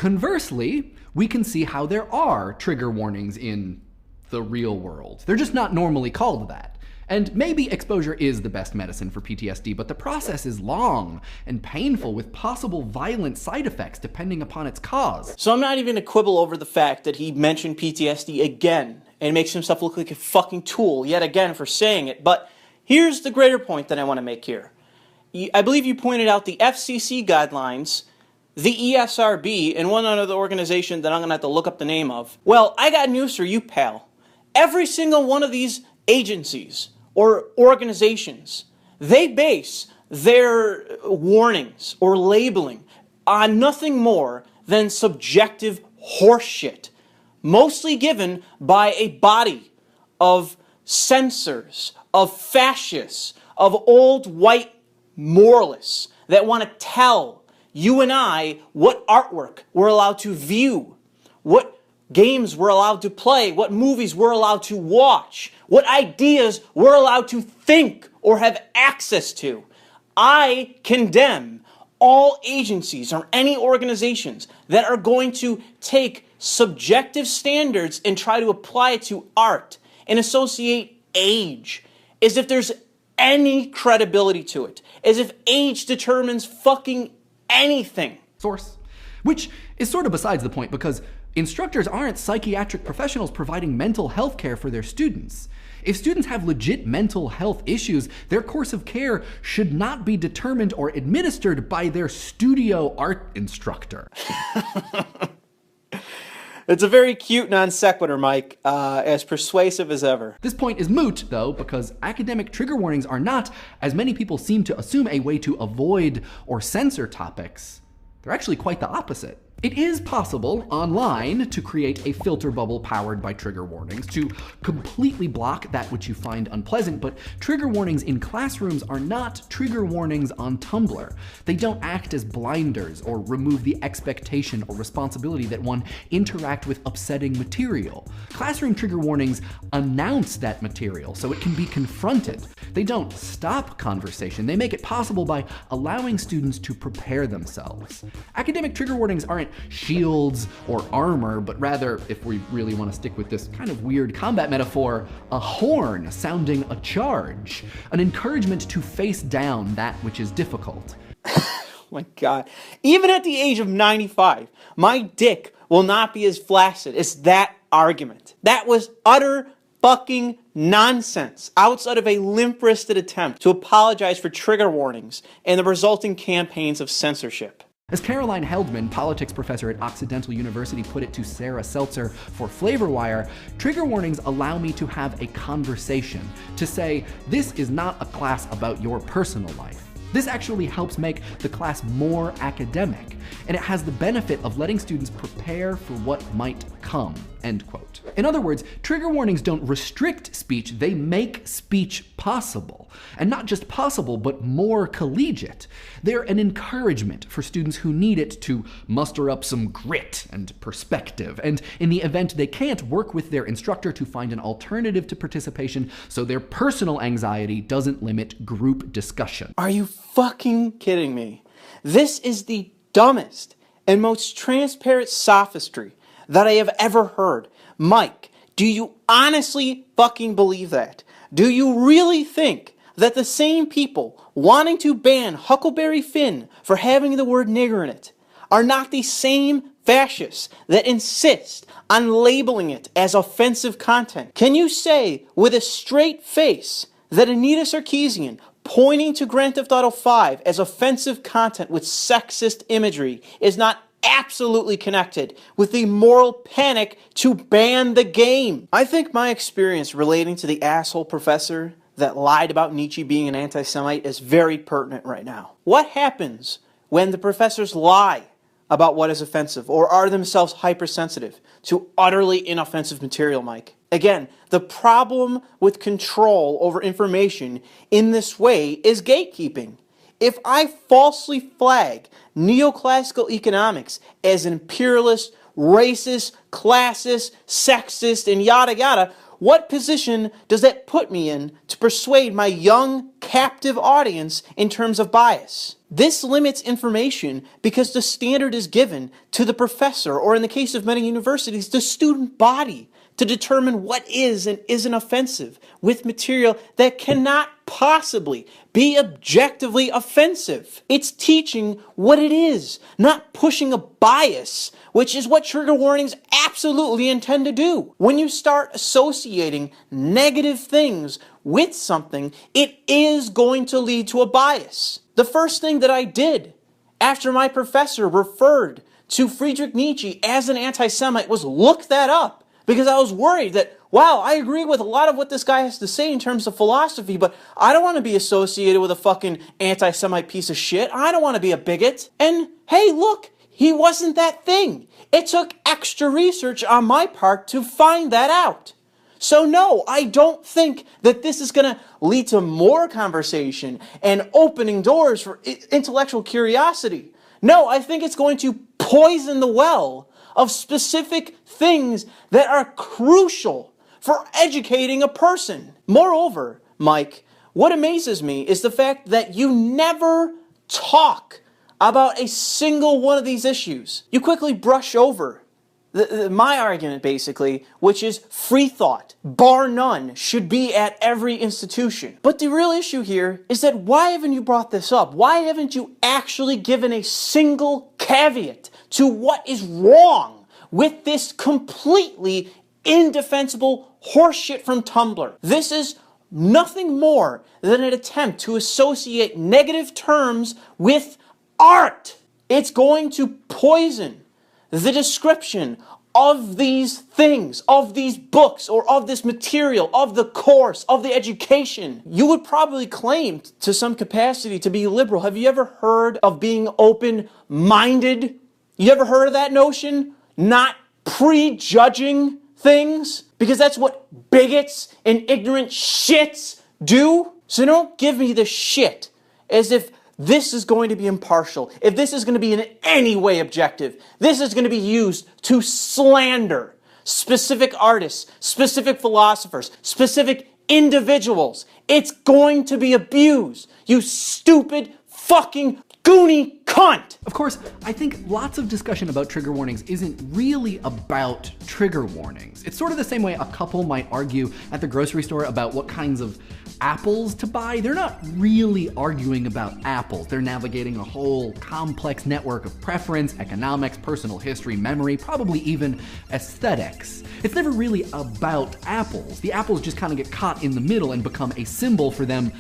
Conversely, we can see how there are trigger warnings in the real world. They're just not normally called that. And maybe exposure is the best medicine for PTSD, but the process is long and painful with possible violent side effects depending upon its cause. So I'm not even going to quibble over the fact that he mentioned PTSD again and makes himself look like a fucking tool yet again for saying it, but here's the greater point that I want to make here. I believe you pointed out the FCC guidelines, the ESRB, and one other organization that I'm going to have to look up the name of. Well, I got news for you, pal. Every single one of these agencies or organizations, they base their warnings or labeling on nothing more than subjective horseshit, mostly given by a body of censors, of fascists, of old white moralists that want to tell you and I what artwork we're allowed to view, what games we're allowed to play, what movies we're allowed to watch, what ideas we're allowed to think or have access to. I condemn all agencies or any organizations that are going to take subjective standards and try to apply it to art and associate age as if there's any credibility to it, as if age determines fucking anything. Source. Which is sort of besides the point, because instructors aren't psychiatric professionals providing mental health care for their students. If students have legit mental health issues, their course of care should not be determined or administered by their studio art instructor. It's a very cute non sequitur, Mike, as persuasive as ever. This point is moot, though, because academic trigger warnings are not, as many people seem to assume, a way to avoid or censor topics. They're actually quite the opposite. It is possible online to create a filter bubble powered by trigger warnings to completely block that which you find unpleasant, but trigger warnings in classrooms are not trigger warnings on Tumblr. They don't act as blinders or remove the expectation or responsibility that one interact with upsetting material. Classroom trigger warnings announce that material so it can be confronted. They don't stop conversation. They make it possible by allowing students to prepare themselves. Academic trigger warnings aren't shields or armor, but rather, if we really want to stick with this kind of weird combat metaphor, a horn sounding a charge, an encouragement to face down that which is difficult. Oh my God. Even at the age of 95, my dick will not be as flaccid as that argument. That was utter fucking nonsense outside of a limp-wristed attempt to apologize for trigger warnings and the resulting campaigns of censorship. As Caroline Heldman, politics professor at Occidental University, put it to Sarah Seltzer for FlavorWire, trigger warnings allow me to have a conversation, to say, this is not a class about your personal life. This actually helps make the class more academic, and it has the benefit of letting students prepare for what might come, end quote. In other words, trigger warnings don't restrict speech, they make speech possible. And not just possible, but more collegiate. They're an encouragement for students who need it to muster up some grit and perspective, and in the event they can't, work with their instructor to find an alternative to participation so their personal anxiety doesn't limit group discussion. Are you fucking kidding me? This is the dumbest and most transparent sophistry that I have ever heard. Mike, do you honestly fucking believe that? Do you really think that the same people wanting to ban Huckleberry Finn for having the word nigger in it are not the same fascists that insist on labeling it as offensive content? Can you say with a straight face that Anita Sarkeesian pointing to Grand Theft Auto 5 as offensive content with sexist imagery is not absolutely connected with the moral panic to ban the game? I think my experience relating to the asshole professor that lied about Nietzsche being an anti-Semite is very pertinent right now. What happens when the professors lie about what is offensive or are themselves hypersensitive to utterly inoffensive material, Mike? Again, the problem with control over information in this way is gatekeeping. If I falsely flag neoclassical economics as imperialist, racist, classist, sexist, and yada yada, what position does that put me in to persuade my young, captive audience in terms of bias? This limits information because the standard is given to the professor, or in the case of many universities, the student body, to determine what is and isn't offensive with material that cannot possibly be objectively offensive. It's teaching what it is, not pushing a bias, which is what trigger warnings absolutely intend to do. When you start associating negative things with something, it is going to lead to a bias. The first thing that I did after my professor referred to Friedrich Nietzsche as an anti-Semite was look that up. Because I was worried that, wow, I agree with a lot of what this guy has to say in terms of philosophy, but I don't want to be associated with a fucking anti-Semite piece of shit. I don't want to be a bigot. And hey, look, he wasn't that thing. It took extra research on my part to find that out. So no, I don't think that this is going to lead to more conversation and opening doors for intellectual curiosity. No, I think it's going to poison the well of specific things that are crucial for educating a person. Moreover, Mike, what amazes me is the fact that you never talk about a single one of these issues. You quickly brush over my argument, basically, which is free thought, bar none, should be at every institution. But the real issue here is that why haven't you brought this up? Why haven't you actually given a single caveat to what is wrong with this completely indefensible horseshit from Tumblr? This is nothing more than an attempt to associate negative terms with art. It's going to poison the description of these things, of these books, or of this material, of the course, of the education. You would probably claim to some capacity to be liberal. Have you ever heard of being open-minded? You ever heard of that notion? Not prejudging things? Because that's what bigots and ignorant shits do. So don't give me the shit as if this is going to be impartial, if this is going to be in any way objective. This is going to be used to slander specific artists, specific philosophers, specific individuals. It's going to be abused. You stupid fucking goony cunt! Of course, I think lots of discussion about trigger warnings isn't really about trigger warnings. It's sort of the same way a couple might argue at the grocery store about what kinds of apples to buy. They're not really arguing about apples. They're navigating a whole complex network of preference, economics, personal history, memory, probably even aesthetics. It's never really about apples. The apples just kind of get caught in the middle and become a symbol for them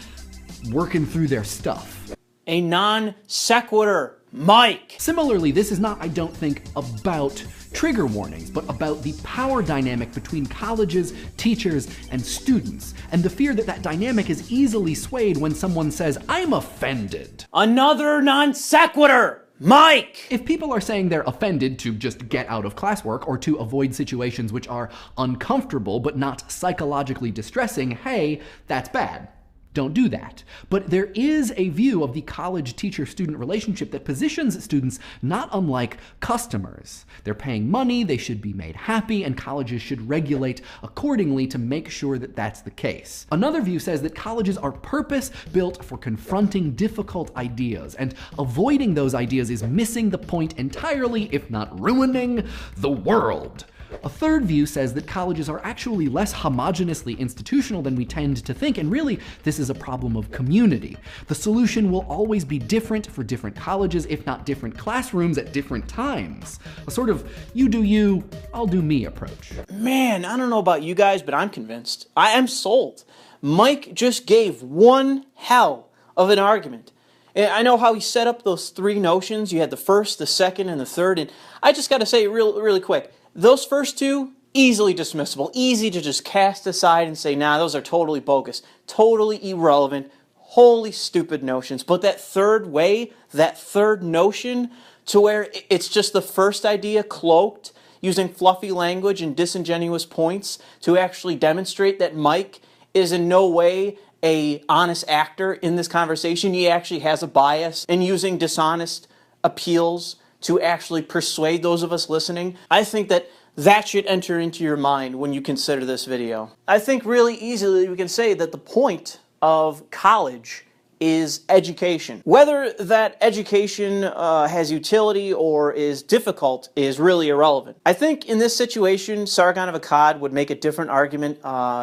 working through their stuff. A non sequitur, Mike. Similarly, this is not, I don't think, about trigger warnings, but about the power dynamic between colleges, teachers, and students, and the fear that that dynamic is easily swayed when someone says, "I'm offended." Another non sequitur, Mike! If people are saying they're offended to just get out of classwork or to avoid situations which are uncomfortable but not psychologically distressing, hey, that's bad. Don't do that. But there is a view of the college teacher-student relationship that positions students not unlike customers. They're paying money, they should be made happy, and colleges should regulate accordingly to make sure that that's the case. Another view says that colleges are purpose-built for confronting difficult ideas, and avoiding those ideas is missing the point entirely, if not ruining the world. A third view says that colleges are actually less homogeneously institutional than we tend to think, and really, this is a problem of community. The solution will always be different for different colleges, if not different classrooms at different times. A sort of you do you, I'll do me approach. Man, I don't know about you guys, but I'm convinced. I am sold. Mike just gave one hell of an argument. And I know how he set up those three notions. You had the first, the second, and the third, and I just gotta say really quick, those first two, easily dismissible, easy to just cast aside and say, nah, those are totally bogus, totally irrelevant, wholly stupid notions. But that third way, that third notion, to where it's just the first idea cloaked, using fluffy language and disingenuous points to actually demonstrate that Mike is in no way an honest actor in this conversation. He actually has a bias, and using dishonest appeals to actually persuade those of us listening. I think that should enter into your mind when you consider this video. I think really easily we can say that the point of college is education. Whether that education has utility or is difficult is really irrelevant. I think in this situation, Sargon of Akkad would make a different argument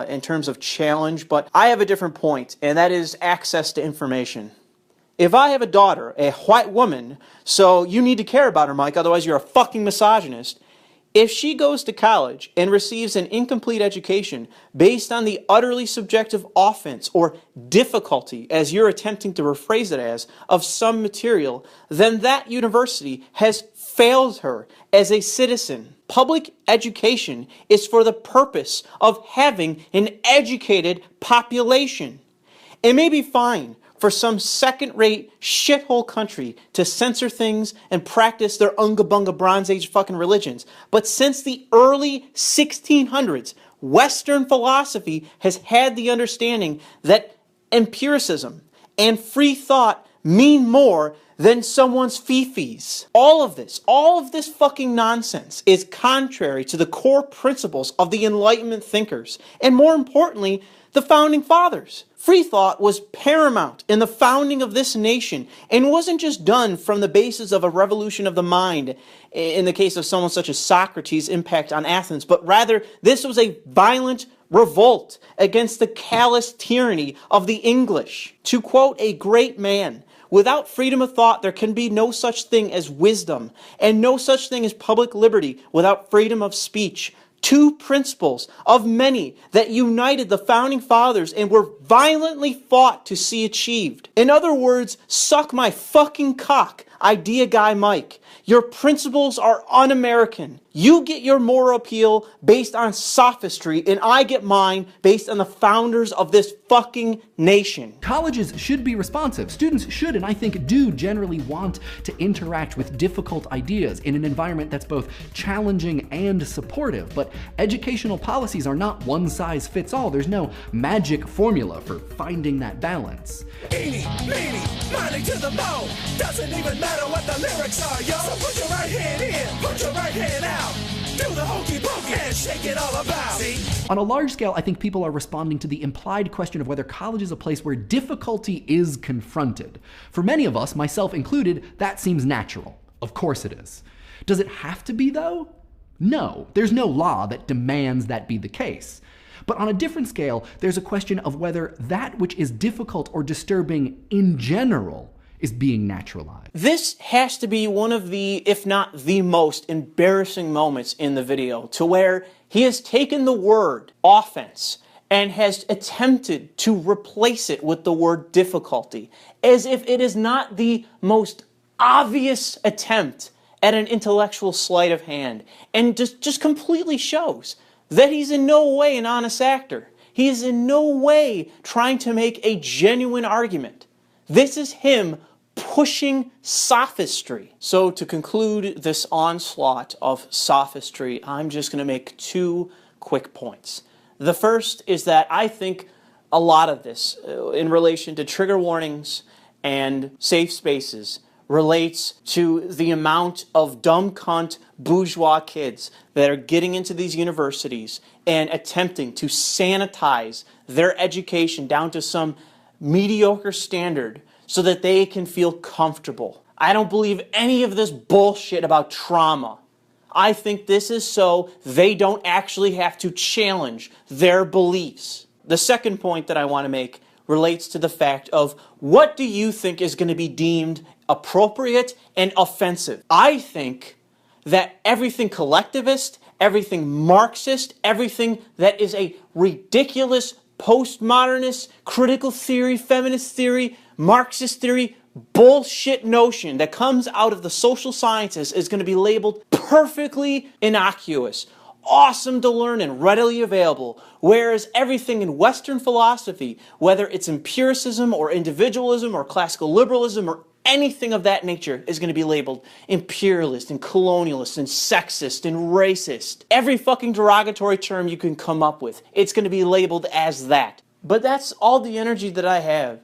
in terms of challenge, but I have a different point, and that is access to information. If I have a daughter, a white woman, so you need to care about her, Mike, otherwise you're a fucking misogynist. If she goes to college and receives an incomplete education based on the utterly subjective offense or difficulty, as you're attempting to rephrase it as, of some material, then that university has failed her as a citizen. Public education is for the purpose of having an educated population. It may be fine for some second-rate shithole country to censor things and practice their unga-bunga Bronze Age fucking religions. But since the early 1600s, Western philosophy has had the understanding that empiricism and free thought mean more than someone's fee-fees. All of this fucking nonsense is contrary to the core principles of the Enlightenment thinkers, and more importantly, the Founding Fathers. Free thought was paramount in the founding of this nation and wasn't just done from the basis of a revolution of the mind, in the case of someone such as Socrates' impact on Athens, but rather this was a violent revolt against the callous tyranny of the English. To quote a great man, without freedom of thought, there can be no such thing as wisdom, and no such thing as public liberty without freedom of speech. Two principles of many that united the Founding Fathers and were violently fought to see achieved. In other words, suck my fucking cock, idea guy Mike. Your principles are un-American. You get your moral appeal based on sophistry, and I get mine based on the founders of this fucking nation. Colleges should be responsive. Students should, and I think do, generally want to interact with difficult ideas in an environment that's both challenging and supportive. But educational policies are not one size fits all. There's no magic formula for finding that balance. Eeny, meeny, miny to the bone. Doesn't even matter what the lyrics are, yo. So put your right hand in, put your right hand out. Do the hokey pokey and shake it all about. See? On a large scale, I think people are responding to the implied question of whether college is a place where difficulty is confronted. For many of us, myself included, that seems natural. Of course it is. Does it have to be, though? No, there's no law that demands that be the case. But on a different scale, there's a question of whether that which is difficult or disturbing in general is being naturalized. This has to be one of the, if not the most embarrassing moments in the video, to where he has taken the word offense and has attempted to replace it with the word difficulty, as if it is not the most obvious attempt at an intellectual sleight of hand, and just completely shows that he's in no way an honest actor. He is in no way trying to make a genuine argument. This is him pushing sophistry. So to conclude this onslaught of sophistry, I'm just going to make two quick points. The first is that I think a lot of this, in relation to trigger warnings and safe spaces, relates to the amount of dumb cunt bourgeois kids that are getting into these universities and attempting to sanitize their education down to some mediocre standard so that they can feel comfortable. I don't believe any of this bullshit about trauma. I think this is so they don't actually have to challenge their beliefs. The second point that I want to make relates to the fact of what do you think is going to be deemed appropriate and offensive? I think that everything collectivist, everything Marxist, everything that is a ridiculous postmodernist, critical theory, feminist theory, Marxist theory, bullshit notion that comes out of the social sciences is going to be labeled perfectly innocuous, awesome to learn and readily available, whereas everything in Western philosophy, whether it's empiricism or individualism or classical liberalism or anything of that nature, is going to be labeled imperialist and colonialist and sexist and racist. Every fucking derogatory term you can come up with, it's going to be labeled as that. But that's all the energy that I have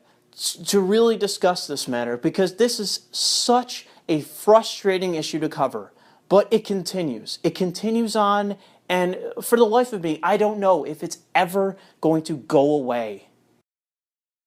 to really discuss this matter, because this is such a frustrating issue to cover. But it continues. It continues on, and for the life of me, I don't know if it's ever going to go away.